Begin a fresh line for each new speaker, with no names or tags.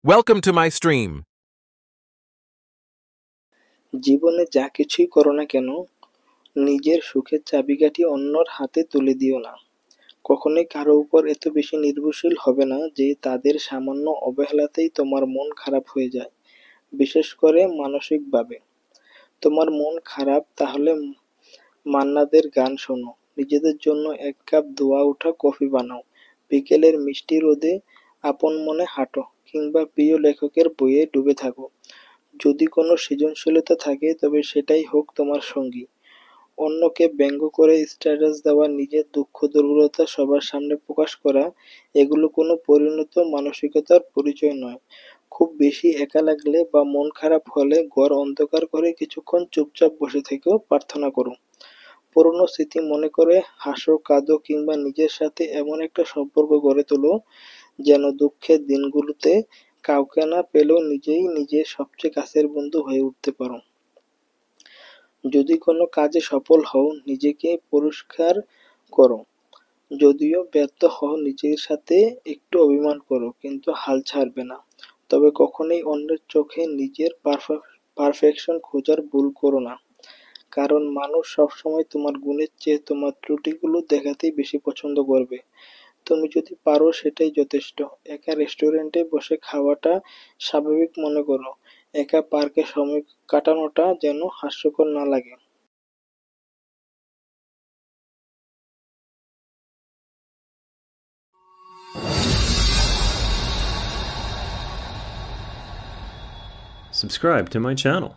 Welcome to my stream.
জীবনে যা কিছুই করো না কেন, নিজের সুখের চাবিকাঠি অন্যর হাতে তুলে দিও না। কখনোই কারো উপর এত বেশি নির্ভরশীল হবে না যে তাদের সামান্য অবহেলাতেই তোমার মন খারাপ হয়ে যায়, বিশেষ করে মানসিকভাবে। তোমার মন খারাপ, তাহলে মান্নাদের গান শোনো, নিজেদের জন্য এক কাপ ধোয়া ওঠা কফি বানাও, বিকেলের মিষ্টি রোদে আপন মনে হাঁটো, কিংবা প্রিয় লেখকের বইয়ে ডুবে থাকো। যদি কোনো সৃজনশীলতা থাকে, তবে সেটাই হোক তোমার সঙ্গী। অন্যকে ব্যঙ্গ করে স্ট্যাটাস দেওয়া, নিজের দুঃখ দুর্বলতা সবার সামনে প্রকাশ করা, এগুলো কোনো পরিণত মানসিকতার পরিচয় নয়। খুব বেশি একা লাগলে বা মন খারাপ হলে ঘর অন্ধকার করে কিছুক্ষণ চুপচাপ বসে থেকেও প্রার্থনা করো। পুরনো স্মৃতি মনে করে হাসো, কাঁদো, কিংবা নিজের সাথে এমন একটা সম্পর্ক গড়ে তোলো যেন দুঃখের দিনগুলোতে কাউকে না পেলেও নিজেই নিজের সবচেয়ে কাছের বন্ধু হয়ে উঠতে পারো। যদি কোনো কাজে সফল হও, নিজেকে পুরস্কার করো। যদিও ব্যর্থ হও, নিজের সাথে একটু অভিমান করো, কিন্তু হাল ছাড়বে না। তবে কখনোই অন্যের চোখে নিজের পারফেকশন খোঁজার ভুল করো না। কারণ মানুষ সবসময় তোমার গুণের চেয়ে তোমার ত্রুটিগুলো দেখাতেই বেশি পছন্দ করবে। তুমি যদি পারো, সেটাই যথেষ্ট। একা রেস্টুরেন্টে বসে খাওয়াটা স্বাভাবিক মনে করো, একা পার্কে সময় কাটানোটা যেন হাস্যকর না লাগে।
Subscribe to my channel.